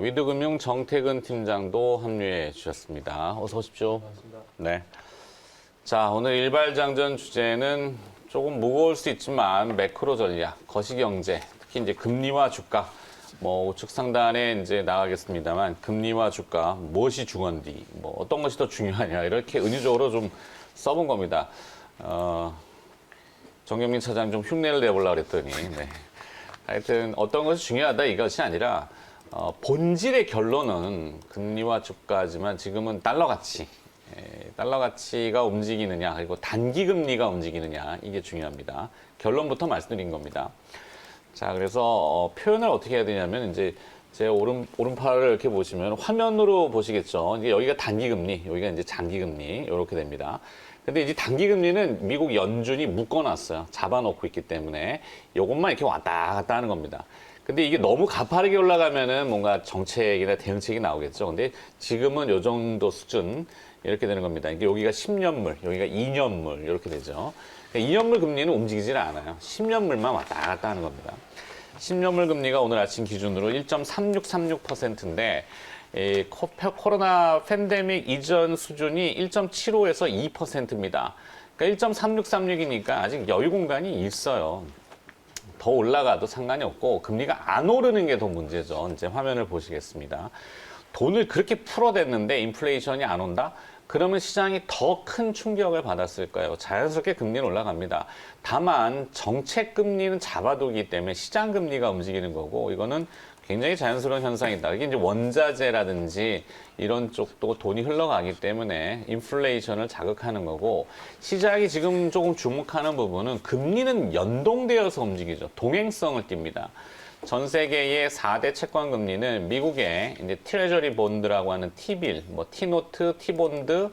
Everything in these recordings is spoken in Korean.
위드금융 정태근 팀장도 합류해 주셨습니다. 어서 오십시오. 반갑습니다. 네. 자, 오늘 일발장전 주제는 조금 무거울 수 있지만 매크로 전략, 거시경제, 특히 이제 금리와 주가, 우측 상단에 이제 나가겠습니다만 금리와 주가 무엇이 중요한지, 어떤 것이 더 중요하냐 이렇게 은유적으로 좀 써본 겁니다. 정경민 차장 좀 흉내를 내보려고 그랬더니, 네. 하여튼 어떤 것이 중요하다 이것이 아니라 본질의 결론은 금리와 주가지만 지금은 달러 가치, 달러 가치가 움직이느냐 그리고 단기 금리가 움직이느냐 이게 중요합니다. 결론부터 말씀드린 겁니다. 자, 그래서 표현을 어떻게 해야 되냐면 이제 제 오른팔을 이렇게 보시면 화면으로 보시겠죠. 이게 여기가 단기 금리, 여기가 이제 장기 금리 이렇게 됩니다. 근데 이제 단기 금리는 미국 연준이 묶어놨어요. 잡아놓고 있기 때문에 이것만 이렇게 왔다 갔다 하는 겁니다. 근데 이게 너무 가파르게 올라가면은 뭔가 정책이나 대응책이 나오겠죠. 근데 지금은 요 정도 수준 이렇게 되는 겁니다. 이게 여기가 10년물, 여기가 2년물 이렇게 되죠. 그러니까 2년물 금리는 움직이질 않아요. 10년물만 왔다 갔다 하는 겁니다. 10년물 금리가 오늘 아침 기준으로 1.3636%인데 코로나 팬데믹 이전 수준이 1.75에서 2%입니다. 그러니까 1.3636이니까 아직 여유 공간이 있어요. 더 올라가도 상관이 없고 금리가 안 오르는 게 더 문제죠. 이제 화면을 보시겠습니다. 돈을 그렇게 풀어댔는데 인플레이션이 안 온다? 그러면 시장이 더 큰 충격을 받았을 거예요. 자연스럽게 금리는 올라갑니다. 다만 정책 금리는 잡아두기 때문에 시장 금리가 움직이는 거고 이거는 굉장히 자연스러운 현상이다. 이게 이제 원자재라든지 이런 쪽도 돈이 흘러가기 때문에 인플레이션을 자극하는 거고 시장이 지금 조금 주목하는 부분은 금리는 연동되어서 움직이죠. 동행성을 띱니다. 전 세계의 4대 채권 금리는 미국의 이제 트레저리 본드라고 하는 T빌, T노트, T본드,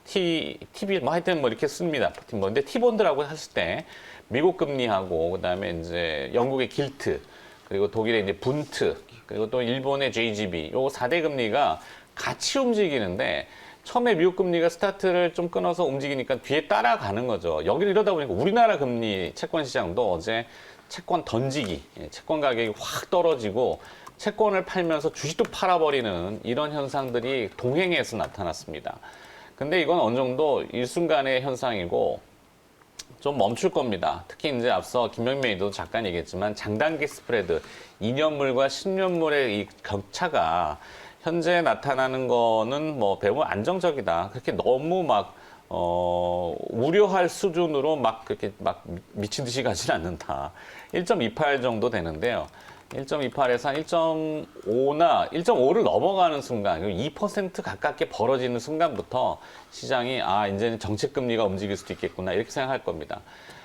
T빌, 하여튼 이렇게 씁니다. 근데 T본드라고 했을 때 미국 금리하고 그다음에 이제 영국의 길트, 그리고 독일의 이제 분트, 그리고 또 일본의 JGB, 요 4대 금리가 같이 움직이는데 처음에 미국 금리가 스타트를 좀 끊어서 움직이니까 뒤에 따라가는 거죠. 여기를 이러다 보니까 우리나라 금리 채권 시장도 어제 채권 던지기, 채권 가격이 확 떨어지고 채권을 팔면서 주식도 팔아버리는 이런 현상들이 동행해서 나타났습니다. 근데 이건 어느 정도 일순간의 현상이고 좀 멈출 겁니다. 특히 이제 앞서 김명민도 잠깐 얘기했지만 장단기 스프레드, 2년물과 10년물의 이 격차가 현재 나타나는 거는 매우 안정적이다. 그렇게 너무 우려할 수준으로 그렇게 미친 듯이 가진 않는다. 1.28 정도 되는데요. 1.28에서 한 1.5나 1.5를 넘어가는 순간, 2% 가깝게 벌어지는 순간부터 시장이 이제는 정책 금리가 움직일 수도 있겠구나 이렇게 생각할 겁니다.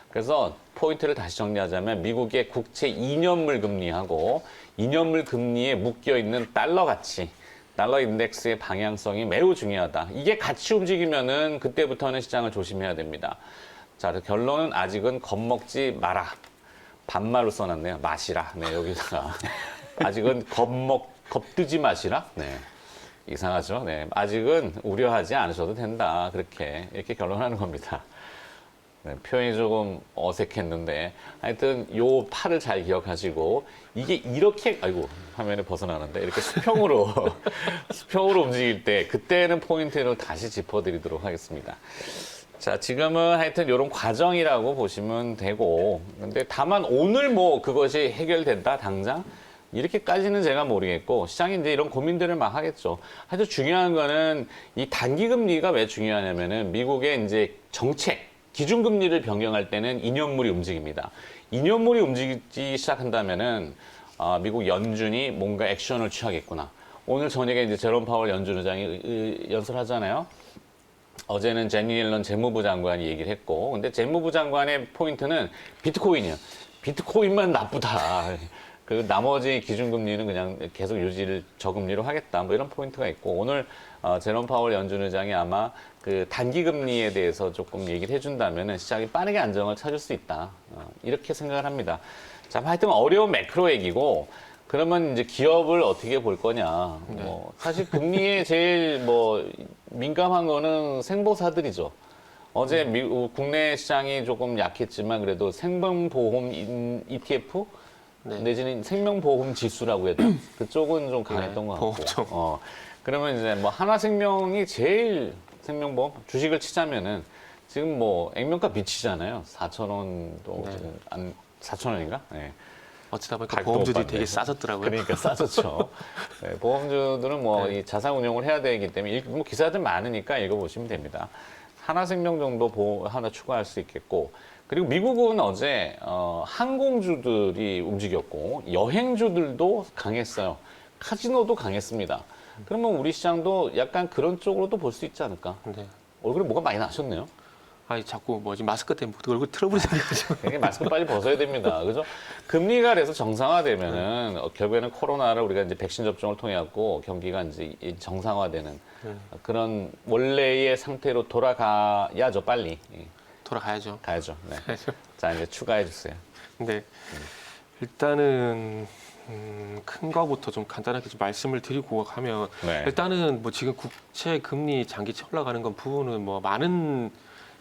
그래서 포인트를 다시 정리하자면 미국의 국채 2년물 금리하고 2년물 금리에 묶여 있는 달러 가치, 달러 인덱스의 방향성이 매우 중요하다. 이게 같이 움직이면은 그때부터는 시장을 조심해야 됩니다. 자, 결론은 아직은 겁먹지 마라. 반말로 써놨네요. 마시라. 네, 여기다가. 아직은 겁뜨지 마시라. 네. 이상하죠. 네. 아직은 우려하지 않으셔도 된다. 이렇게 결론하는 겁니다. 네, 표현이 조금 어색했는데 하여튼 요 팔을 잘 기억하시고 이게 이렇게 화면에 벗어나는데 이렇게 수평으로 수평으로 움직일 때 그때는 포인트를 다시 짚어드리도록 하겠습니다. 자, 지금은 하여튼 이런 과정이라고 보시면 되고 근데 다만 오늘 그것이 해결된다 당장 이렇게까지는 제가 모르겠고 시장이 이제 이런 고민들을 막 하겠죠. 하여튼 중요한 거는 이 단기 금리가 왜 중요하냐면은 미국의 이제 정책 기준금리를 변경할 때는 2년물이 움직입니다. 2년물이 움직이기 시작한다면은 미국 연준이 뭔가 액션을 취하겠구나. 오늘 저녁에 이제 제롬 파월 연준 의장이 연설하잖아요. 어제는 제니 옐런 재무부 장관이 얘기를 했고, 근데 재무부 장관의 포인트는 비트코인이요. 비트코인만 나쁘다. 그 나머지 기준금리는 그냥 계속 유지를 저금리로 하겠다. 이런 포인트가 있고 오늘 제롬 파월 연준 의장이 아마 그 단기 금리에 대해서 조금 얘기를 해준다면은 시장이 빠르게 안정을 찾을 수 있다. 이렇게 생각을 합니다. 자, 하여튼 어려운 매크로 얘기고 그러면 이제 기업을 어떻게 볼 거냐. 사실 금리에 제일 민감한 거는 생보사들이죠. 어제 국내 시장이 조금 약했지만 그래도 생명보험 ETF 네. 내지는 생명보험 지수라고 해야 되나? 그쪽은 좀 강했던 것 같고. 보험 쪽. 그러면 이제 뭐 하나생명이 제일 생명보험 주식을 치자면은 지금 뭐 액면가 미치잖아요. 4,000원도 네. 지금 안 4,000원인가? 네. 어쩌다 보니까 갈도 보험주들이 못 되게 받네. 싸졌더라고요. 그러니까 싸졌죠. 네, 보험주들은 뭐 네. 이 자산 운용을 해야 되기 때문에 뭐 기사들 많으니까 읽어보시면 됩니다. 하나생명 정도 하나 추가할 수 있겠고, 그리고 미국은 어제 항공주들이 움직였고 여행주들도 강했어요. 카지노도 강했습니다. 그러면 우리 시장도 약간 그런 쪽으로도 볼 수 있지 않을까? 네. 얼굴에 뭐가 많이 나셨네요. 아니 자꾸 뭐지 마스크 때문에 얼굴 트러블이 생겨가지고. 되게 마스크 빨리 벗어야 됩니다. 그죠? 금리가 그래서 정상화되면은 결국에는 코로나를 우리가 이제 백신 접종을 통해 갖고 경기가 이제 정상화되는 그런 원래의 상태로 돌아가야죠, 빨리. 예, 돌아가야죠. 가야죠. 네. 가야죠. 자, 이제 추가해 주세요. 근데 일단은 큰 거부터 좀 간단하게 좀 말씀을 드리고 하면 네. 일단은 뭐 지금 국채 금리 장기채 올라가는 건 부분은 뭐 많은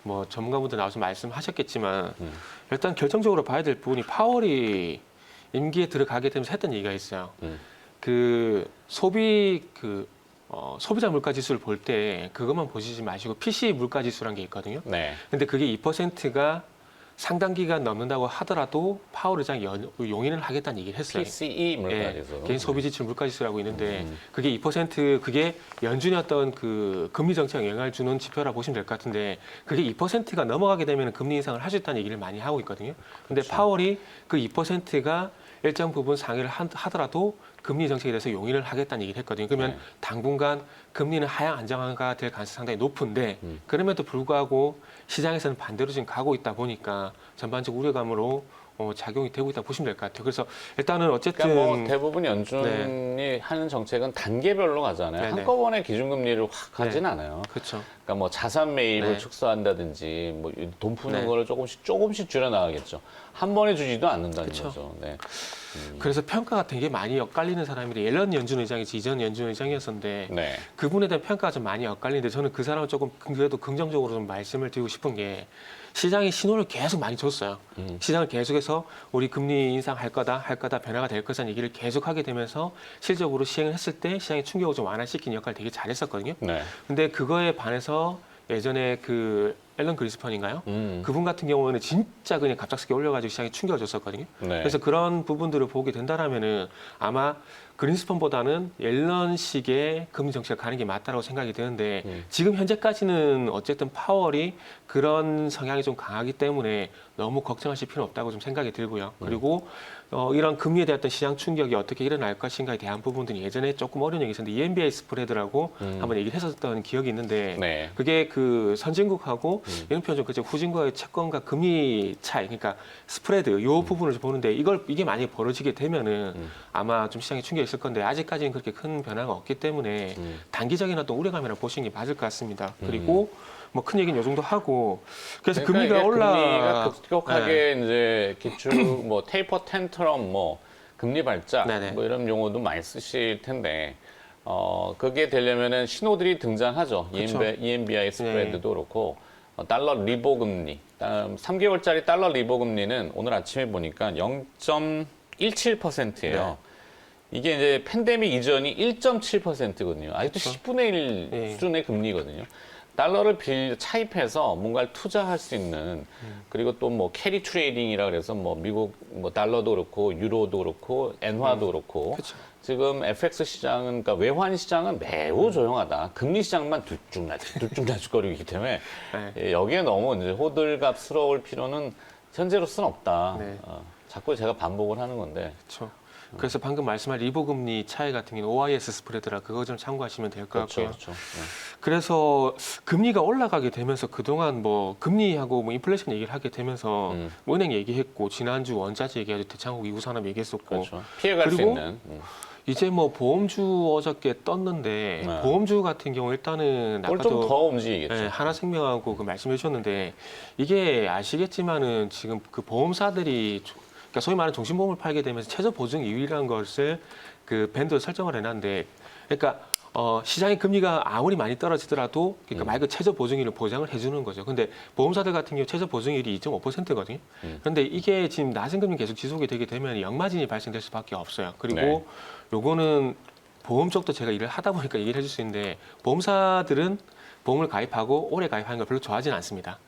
뭐 전문가분들 나와서 말씀하셨겠지만 일단 결정적으로 봐야 될 부분이 파월이 임기에 들어가게 되면서 했던 얘기가 있어요. 그 소비자 물가 지수를 볼 때 그것만 보시지 마시고 PC 물가 지수라는 게 있거든요. 네. 근데 그게 2%가 상당 기간 넘는다고 하더라도 파월 의장이 용인을 하겠다는 얘기를 했어요. PCE 물가지수. 예, 개인 소비 지출 물가 지수라고 있는데 그게 2% 그게 연준의 어떤 그 금리 정책에 영향을 주는 지표라 보시면 될 것 같은데 그게 2%가 넘어가게 되면 금리 인상을 할 수 있다는 얘기를 많이 하고 있거든요. 근데 파월이 그 2%가 일정 부분 상회를 하더라도 금리 정책에 대해서 용인을 하겠다는 얘기를 했거든요. 그러면 네. 당분간 금리는 하향 안정화가 될 가능성이 상당히 높은데 그럼에도 불구하고 시장에서는 반대로 지금 가고 있다 보니까 전반적 우려감으로 작용이 되고 있다 보시면 될 것 같아요. 그래서 일단은 어쨌든 그러니까 뭐 대부분 연준이 하는 정책은 단계별로 가잖아요. 네네. 한꺼번에 기준금리를 확 하진 않아요. 그렇죠. 그러니까 뭐 자산 매입을 네. 축소한다든지 뭐 돈 푸는 네. 거를 조금씩 줄여 나가겠죠. 한 번에 주지도 않는다는 그쵸. 거죠. 네. 그래서 평가가 되게 많이 엇갈리는 사람들이 앨런 연준 의장이지 이전 연준 의장이었었는데 네. 그분에 대한 평가가 좀 많이 엇갈리는데 저는 그 사람을 조금 그래도 긍정적으로 좀 말씀을 드리고 싶은 게 시장이 신호를 계속 많이 줬어요. 시장을 계속해서 우리 금리 인상할 거다, 변화가 될 거다는 얘기를 계속하게 되면서 실적으로 시행을 했을 때 시장의 충격을 좀 완화시키는 역할을 되게 잘했었거든요. 네. 근데 그거에 반해서 예전에 그 앨런 그리스펀인가요? 그분 같은 경우는 진짜 그냥 갑작스럽게 올려가지고 시장에 충격을 줬었거든요. 네. 그래서 그런 부분들을 보게 된다라면은 아마 그린스펀보다는 옐런식의 금리 정책을 가는 게 맞다라고 생각이 드는데 지금 현재까지는 어쨌든 파월이 그런 성향이 좀 강하기 때문에 너무 걱정하실 필요는 없다고 좀 생각이 들고요. 그리고 이런 금리에 대한 어떤 시장 충격이 어떻게 일어날 것인가에 대한 부분들이 예전에 조금 어려운 얘기 있었는데 EMBI 스프레드라고 한번 얘기를 했었던 기억이 있는데 네. 그게 그 선진국하고 이런 표현 좀 그죠 후진국의 채권과 금리 차이 그러니까 스프레드 요 부분을 좀 보는데 이게 만약에 벌어지게 되면은 아마 좀 시장에 충격이 있을 건데 아직까지는 그렇게 큰 변화가 없기 때문에 단기적인 어떤 우려감이라고 보시는 게 맞을 것 같습니다. 그리고 뭐 큰 얘기는 요 정도 하고 그래서 그러니까 금리가 금리가 급격하게 네. 이제 기축 뭐 테이퍼 텐트럼 뭐 금리 발작 네네. 뭐 이런 용어도 많이 쓰실 텐데 그게 되려면은 신호들이 등장하죠. 그쵸. EMBI 스프레드도 그렇고 달러 리보 금리 3개월짜리 달러 리보 금리는 오늘 아침에 보니까 0.17%예요. 이게 이제 팬데믹 이전이 1.7%거든요. 아직도 10분의 1 네. 수준의 금리거든요. 달러를 차입해서 뭔가를 투자할 수 있는 그리고 또 뭐 캐리 트레이딩이라 그래서 뭐 미국 뭐 달러도 그렇고 유로도 그렇고 엔화도 그렇고 그쵸. 지금 FX 시장은 그러니까 외환 시장은 매우 조용하다. 금리 시장만 들쭉날쭉거리기 때문에 네. 여기에 너무 이제 호들갑스러울 필요는 현재로서는 없다. 네. 자꾸 제가 반복을 하는 건데. 그렇죠. 그래서 방금 말씀한 리보 금리 차이 같은 경우는 OIS 스프레드라 그거 좀 참고하시면 될 것 그렇죠, 같고요. 그렇죠. 그래서 금리가 올라가게 되면서 그동안 뭐 금리하고 뭐 인플레이션 얘기를 하게 되면서 뭐 은행 얘기했고 지난주 원자재 얘기하고 대창국 이후산업 얘기했었고 그렇죠. 피해갈 수 그리고 있는. 이제 뭐 보험주 어저께 떴는데 네. 보험주 같은 경우 일단은 오늘 좀 아까도 더 움직이겠죠. 네, 하나생명하고 그 말씀해 주셨는데 이게 아시겠지만은 지금 그 보험사들이 그러니까 소위 말하는 종신보험을 팔게 되면서 최저 보증 이율이라는 것을 그 밴드를 설정을 해놨는데, 그러니까 시장의 금리가 아무리 많이 떨어지더라도 그러니까 말 그대로 최저 보증률을 보장을 해주는 거죠. 근데 보험사들 같은 경우 최저 보증률이 2.5%거든요. 그런데 이게 지금 낮은 금리 계속 지속이 되게 되면 역마진이 발생될 수밖에 없어요. 그리고 네. 요거는 보험 쪽도 제가 일을 하다 보니까 얘기를 해줄 수 있는데, 보험사들은 보험을 가입하고 오래 가입하는 걸 별로 좋아하지는 않습니다.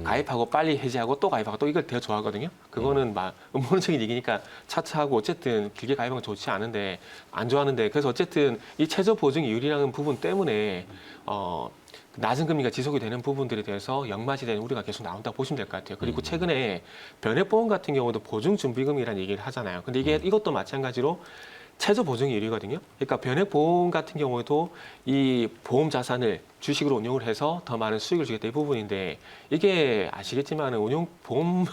가입하고 빨리 해지하고 또 가입하고 또 이걸 되게 좋아하거든요. 그거는 막 음모론적인 얘기니까 차트하고 어쨌든 길게 가입하는 건 좋지 않은데, 안 좋아하는데, 그래서 어쨌든 이 최저 보증이 유리라는 부분 때문에 낮은 금리가 지속이 되는 부분들에 대해서 역마진된 우려가 계속 나온다고 보시면 될 것 같아요. 그리고 최근에 변액보험 같은 경우도 보증준비금이라는 얘기를 하잖아요. 근데 이게 이것도 마찬가지로 최저 보증이 유리거든요. 그러니까 변액보험 같은 경우에도 이 보험 자산을 주식으로 운용을 해서 더 많은 수익을 주겠다 이 부분인데, 이게 아시겠지만 보험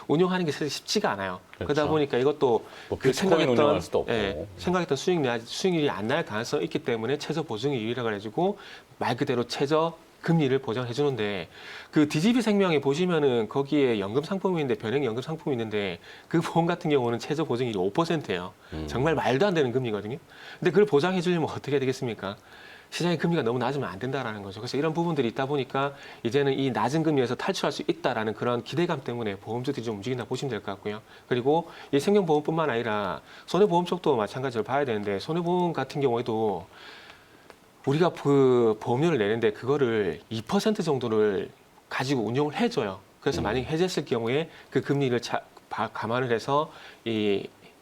운용하는 게 사실 쉽지가 않아요. 그렇죠. 그러다 보니까 이것도 뭐 비트코인 운용할 수도 없고. 생각했던 수익률이 안 날 가능성이 있기 때문에 최저 보증이 유리라고 해가지고 말 그대로 최저 금리를 보장해 주는데, 그 DGB 생명에 보시면은 거기에 연금 상품이 있는데, 변액 연금 상품이 있는데, 그 보험 같은 경우는 최저 보증률이 5%예요. 정말 말도 안 되는 금리거든요. 근데 그걸 보장해 주려면 어떻게 해야 되겠습니까? 시장의 금리가 너무 낮으면 안 된다라는 거죠. 그래서 이런 부분들이 있다 보니까 이제는 이 낮은 금리에서 탈출할 수 있다라는 그런 기대감 때문에 보험주들이 좀 움직인다 보시면 될 것 같고요. 그리고 이 생명보험뿐만 아니라 손해보험 쪽도 마찬가지로 봐야 되는데, 손해보험 같은 경우에도 우리가 그 보험료를 내는데 그거를 2% 정도를 가지고 운용을 해줘요. 그래서 만약에 해지했을 경우에 그 금리를 감안을 해서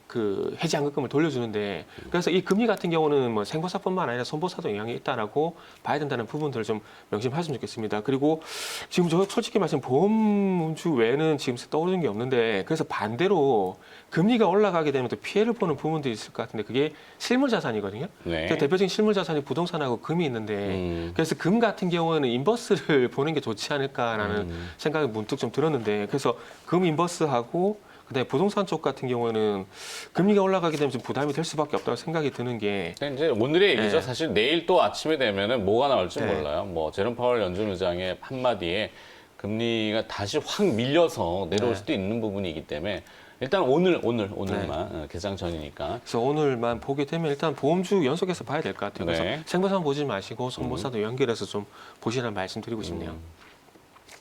그 해지환급금을 돌려주는데, 그래서 이 금리 같은 경우는 뭐 생보사뿐만 아니라 손보사도 영향이 있다라고 봐야 된다는 부분들을 좀 명심하셨으면 좋겠습니다. 그리고 지금 저 솔직히 말씀 보험주 외에는 지금 떠오르는 게 없는데, 그래서 반대로 금리가 올라가게 되면 또 피해를 보는 부분들이 있을 것 같은데, 그게 실물 자산이거든요. 네. 대표적인 실물 자산이 부동산하고 금이 있는데, 그래서 금 같은 경우에는 인버스를 보는 게 좋지 않을까라는 생각이 문득 좀 들었는데, 그래서 금 인버스하고 그다음에 부동산 쪽 같은 경우에는 금리가 올라가게 되면 좀 부담이 될 수밖에 없다고 생각이 드는 게, 근데 이제 오늘의 얘기죠. 네. 사실 내일 또 아침에 되면은 뭐가 나올지 네. 몰라요. 뭐 제롬 파월 연준 의장의 한마디에 금리가 다시 확 밀려서 내려올 네. 수도 있는 부분이기 때문에 일단 오늘만 개장 전이니까. 그래서 오늘만 보게 되면 일단 보험주 연속해서 봐야 될 것 같아요. 그래서 네. 생보사만 보지 마시고 손보사도 연결해서 좀 보시라는 말씀 드리고 싶네요.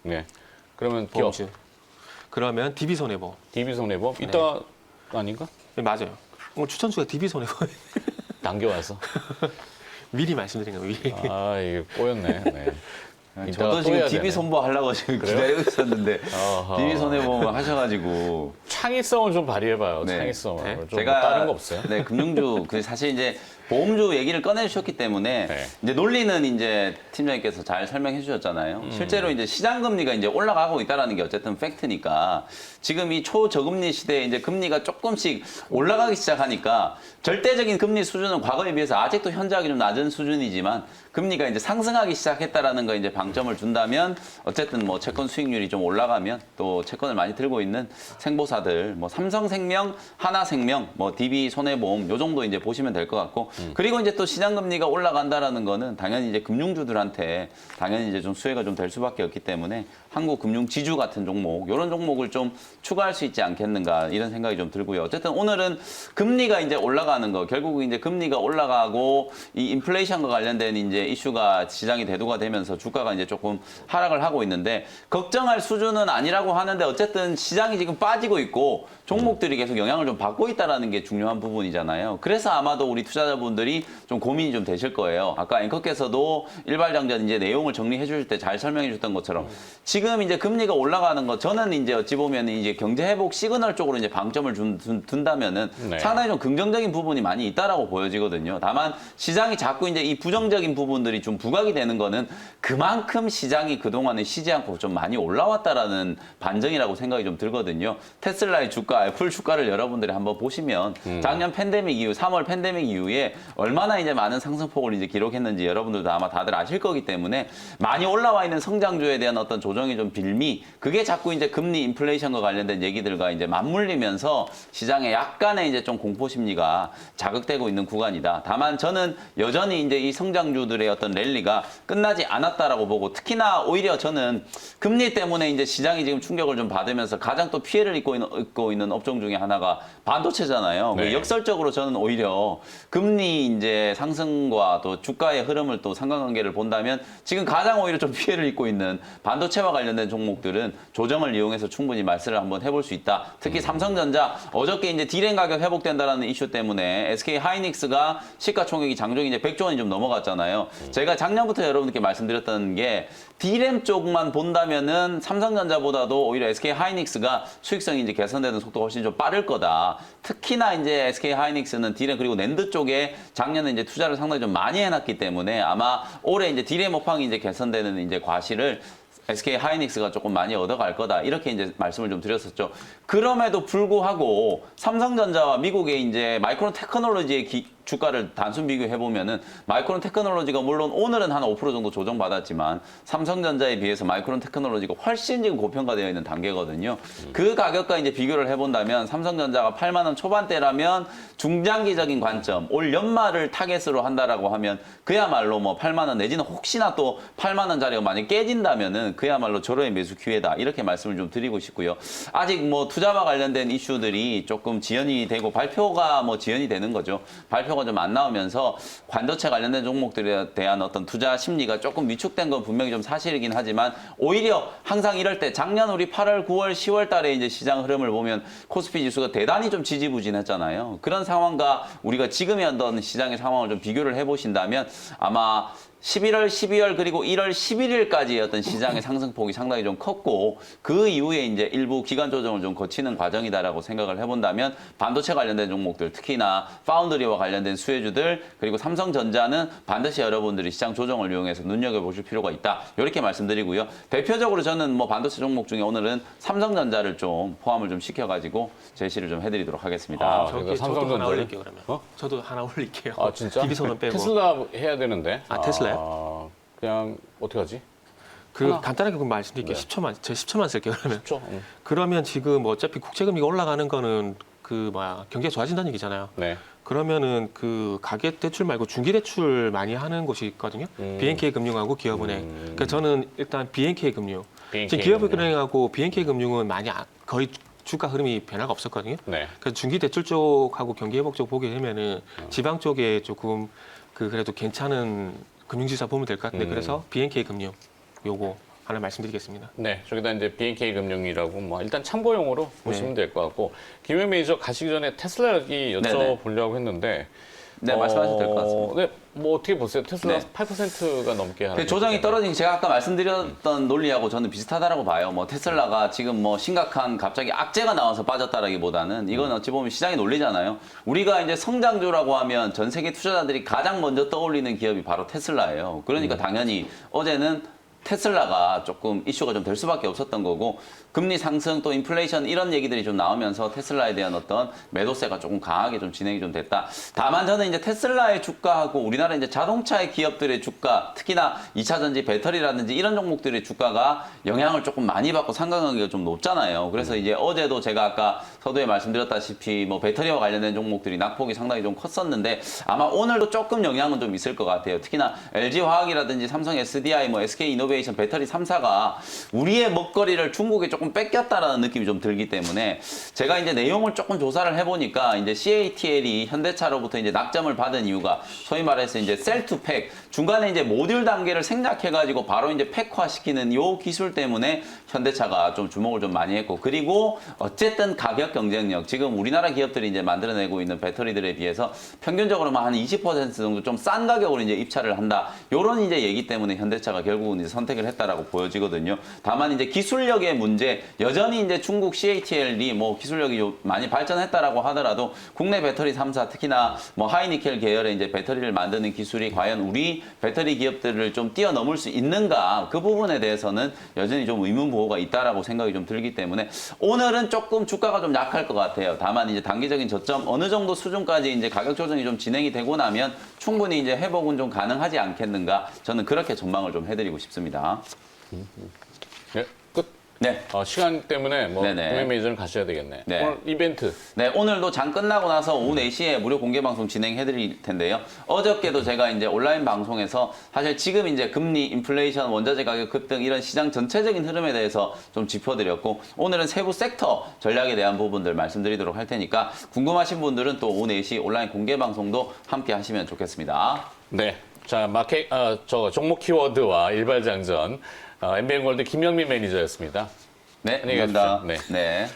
네. 그러면 기업 보험주. 그러면 DB손해보험. DB손해보험 이따 아닌가? 네, 맞아요. 오늘 추천주가 DB손해보험. 당겨와서. 미리 말씀드린 거예요. 미리. 아 이게 꼬였네. 네. 이따가 저도 또 지금 해야 DB 되네. 손보하려고 지금 기다리고 있었는데 어허. DB 손해보험 하셔가지고 창의성을 좀 발휘해봐요. 네. 창의성을. 네. 좀뭐 다른 거 없어요? 네, 금융주 그 사실 이제 보험주 얘기를 꺼내주셨기 때문에 네. 이제 논리는 이제 팀장님께서 잘 설명해 주셨잖아요. 실제로 이제 시장 금리가 이제 올라가고 있다라는 게 어쨌든 팩트니까, 지금 이 초저금리 시대에 이제 금리가 조금씩 올라가기 시작하니까 절대적인 금리 수준은 과거에 비해서 아직도 현저하게 좀 낮은 수준이지만 금리가 이제 상승하기 시작했다라는 거 이제 방점을 준다면, 어쨌든 뭐 채권 수익률이 좀 올라가면 또 채권을 많이 들고 있는 생보사들, 뭐 삼성생명, 하나생명, 뭐 DB 손해보험 요 정도 이제 보시면 될 것 같고, 그리고 이제 또 시장 금리가 올라간다라는 거는 당연히 이제 금융주들한테 당연히 이제 좀 수혜가 좀 될 수밖에 없기 때문에 한국금융지주 같은 종목, 이런 종목을 좀 추가할 수 있지 않겠는가 이런 생각이 좀 들고요. 어쨌든 오늘은 금리가 이제 올라가는 거, 결국 이제 금리가 올라가고 이 인플레이션과 관련된 이제 이슈가 시장이 대두가 되면서 주가가 이제 조금 하락을 하고 있는데, 걱정할 수준은 아니라고 하는데 어쨌든 시장이 지금 빠지고 있고 종목들이 계속 영향을 좀 받고 있다라는 게 중요한 부분이잖아요. 그래서 아마도 우리 투자자분들이 좀 고민이 좀 되실 거예요. 아까 앵커께서도 일발장전 이제 내용을 정리해 주실 때 잘 설명해 주셨던 것처럼 지금 이제 금리가 올라가는 거, 저는 이제 어찌 보면 이제 경제 회복 시그널 쪽으로 이제 방점을 둔다면은 네. 상당히 좀 긍정적인 부분이 많이 있다라고 보여지거든요. 다만 시장이 자꾸 이제 이 부정적인 부분들이 좀 부각이 되는 거는 그만큼 시장이 그동안에 쉬지 않고 좀 많이 올라왔다라는 반증이라고 생각이 좀 들거든요. 테슬라의 주가, 애플 주가를 여러분들이 한번 보시면 작년 팬데믹 이후, 3월 팬데믹 이후에 얼마나 이제 많은 상승폭을 이제 기록했는지 여러분들도 아마 다들 아실 거기 때문에, 많이 올라와 있는 성장주에 대한 어떤 조정이 좀 빌미, 그게 자꾸 이제 금리 인플레이션과 관련된 얘기들과 이제 맞물리면서 시장에 약간의 이제 좀 공포 심리가 자극되고 있는 구간이다. 다만 저는 여전히 이제 이 성장주들의 어떤 랠리가 끝나지 않았다라고 보고 특히나 오히려 저는 금리 때문에 이제 시장이 지금 충격을 좀 받으면서 가장 또 피해를 입고 있는 업종 중에 하나가 반도체잖아요. 네. 역설적으로 저는 오히려 금리 이제 상승과 또 주가의 흐름을 또 상관관계를 본다면 지금 가장 오히려 좀 피해를 입고 있는 반도체와 관련된 종목들은 조정을 이용해서 충분히 말씀을 한번 해볼 수 있다. 특히 삼성전자 어저께 이제 디램 가격 회복된다라는 이슈 때문에 SK 하이닉스가 시가총액이 장중에 이제 100조 원이 좀 넘어갔잖아요. 제가 작년부터 여러분들께 말씀드렸던 게 디램 쪽만 본다면은 삼성전자보다도 오히려 SK 하이닉스가 수익성이 이제 개선되는 속도가 훨씬 좀 빠를 거다. 특히나 이제 SK 하이닉스는 디램 그리고 낸드 쪽에 작년에 이제 투자를 상당히 좀 많이 해놨기 때문에 아마 올해 이제 디램 업황이 이제 개선되는 이제 과실을 SK 하이닉스가 조금 많이 얻어갈 거다. 이렇게 이제 말씀을 좀 드렸었죠. 그럼에도 불구하고 삼성전자와 미국의 이제 마이크론 테크놀로지의 주가를 단순 비교해 보면은 마이크론 테크놀로지가 물론 오늘은 한 5% 정도 조정받았지만 삼성전자에 비해서 마이크론 테크놀로지가 훨씬 지금 고평가되어 있는 단계거든요. 그 가격과 이제 비교를 해본다면 삼성전자가 8만 원 초반대라면 중장기적인 관점, 올 연말을 타겟으로 한다라고 하면 그야말로 뭐 8만 원 내지는 혹시나 또 8만 원짜리가 많이 깨진다면은 그야말로 절호의 매수 기회다. 이렇게 말씀을 좀 드리고 싶고요. 아직 뭐 투자와 관련된 이슈들이 조금 지연이 되고 발표가 뭐 지연이 되는 거죠. 발표가 좀 안 나오면서 반도체 관련된 종목들에 대한 어떤 투자 심리가 조금 위축된 건 분명히 좀 사실이긴 하지만 오히려 항상 이럴 때 작년 우리 8월, 9월, 10월 달에 이제 시장 흐름을 보면 코스피 지수가 대단히 좀 지지부진했잖아요. 그런 상황과 우리가 지금의 어떤 시장의 상황을 좀 비교를 해보신다면 아마 11월, 12월 그리고 1월 11일까지의 어떤 시장의 상승폭이 상당히 좀 컸고 그 이후에 이제 일부 기간 조정을 좀 거치는 과정이다라고 생각을 해본다면 반도체 관련된 종목들 특히나 파운드리와 관련된 수혜주들 그리고 삼성전자는 반드시 여러분들이 시장 조정을 이용해서 눈여겨보실 필요가 있다. 이렇게 말씀드리고요. 대표적으로 저는 뭐 반도체 종목 중에 오늘은 삼성전자를 좀 포함을 좀 시켜가지고 제시를 좀 해드리도록 하겠습니다. 아, 저기 그러니까 저도 하나 삼성전자를? 올릴게요 그러면. 어? 저도 하나 올릴게요. 아 진짜? 기비선은 빼고. 테슬라 해야 되는데. 아, 테슬라요? 그냥 어떻게 하지? 그 하나. 간단하게 그럼 말씀드릴게요. 네. 10초만, 제 10초만 쓸게요 그러면. 그렇죠. 그러면 지금 어차피 국채금리가 올라가는 거는 경기가 좋아진다는 얘기잖아요. 네. 그러면은 그 가계 대출 말고 중기 대출 많이 하는 곳이 있거든요. BNK 금융하고 기업은행. 그러니까 저는 일단 BNK 금융. 지금 기업은행하고 BNK 금융은 거의 주가 흐름이 변화가 없었거든요. 네. 그래서 중기 대출 쪽하고 경기 회복 쪽 보게 되면은 지방 쪽에 조금 그래도 괜찮은 금융지사 보면 될 것 같은데 그래서 BNK 금융 요거 하나 말씀드리겠습니다. 네, 저기다 이제 BNK 금융이라고 뭐 일단 참고용으로 보시면 될 것 같고 김현 매니저 가시기 전에 테슬라 얘기 여쭤보려고 했는데 네, 말씀하셔도 될 것 같습니다. 네, 뭐 어떻게 보세요? 테슬라 네. 8%가 넘게 하는. 조정이 떨어진 게 제가 아까 말씀드렸던 논리하고 저는 비슷하다라고 봐요. 뭐 테슬라가 지금 뭐 심각한 갑자기 악재가 나와서 빠졌다라기보다는 이건 어찌 보면 시장의 논리잖아요. 우리가 이제 성장주라고 하면 전 세계 투자자들이 가장 먼저 떠올리는 기업이 바로 테슬라예요. 그러니까 당연히 어제는 테슬라가 조금 이슈가 좀 될 수밖에 없었던 거고 금리 상승 또 인플레이션 이런 얘기들이 좀 나오면서 테슬라에 대한 어떤 매도세가 조금 강하게 좀 진행이 좀 됐다. 다만 저는 이제 테슬라의 주가하고 우리나라 이제 자동차의 기업들의 주가 특히나 2차 전지 배터리라든지 이런 종목들의 주가가 영향을 조금 많이 받고 상관관계가 좀 높잖아요. 그래서 이제 어제도 제가 아까 서두에 말씀드렸다시피 뭐 배터리와 관련된 종목들이 낙폭이 상당히 좀 컸었는데 아마 오늘도 조금 영향은 좀 있을 것 같아요. 특히나 LG화학이라든지 삼성 SDI, 뭐 SK이노베이션 배터리 3사가 우리의 먹거리를 중국에 조금 뺏겼다라는 느낌이 좀 들기 때문에 제가 이제 내용을 조금 조사를 해보니까 이제 CATL이 현대차로부터 이제 낙점을 받은 이유가 소위 말해서 이제 셀 투 팩 중간에 이제 모듈 단계를 생략해가지고 바로 이제 팩화시키는 요 기술 때문에 현대차가 좀 주목을 좀 많이 했고 그리고 어쨌든 가격 경쟁력 지금 우리나라 기업들이 이제 만들어내고 있는 배터리들에 비해서 평균적으로 한 20% 정도 좀 싼 가격으로 이제 입찰을 한다. 요런 이제 얘기 때문에 현대차가 결국은 이제 선택을 했다라고 보여지거든요. 다만 이제 기술력의 문제 여전히 이제 중국 CATL이 뭐 기술력이 많이 발전했다라고 하더라도 국내 배터리 3사 특히나 뭐 하이니켈 계열의 이제 배터리를 만드는 기술이 과연 우리 배터리 기업들을 좀 뛰어넘을 수 있는가 그 부분에 대해서는 여전히 좀 의문부호가 있다라고 생각이 좀 들기 때문에 오늘은 조금 주가가 좀 약할 것 같아요. 다만 이제 단기적인 저점 어느 정도 수준까지 이제 가격 조정이 좀 진행이 되고 나면 충분히 이제 회복은 좀 가능하지 않겠는가 저는 그렇게 전망을 좀 해드리고 싶습니다. 네, 끝. 네. 시간 때문에 뭐 네네. 동행 매니저는 가셔야 되겠네. 네. 오늘 이벤트. 네, 오늘도 장 끝나고 나서 오후 4시에 무료 공개 방송 진행해 드릴 텐데요. 어저께도 제가 이제 온라인 방송에서 사실 지금 이제 금리, 인플레이션, 원자재 가격 급등 이런 시장 전체적인 흐름에 대해서 좀 짚어드렸고, 오늘은 세부 섹터 전략에 대한 부분들 말씀드리도록 할 테니까 궁금하신 분들은 또 오후 4시 온라인 공개 방송도 함께 하시면 좋겠습니다. 네. 자, 종목 키워드와 일발장전. MBN골드 김영민 매니저였습니다. 네, 안녕히 감사합니다. 가십시오. 네.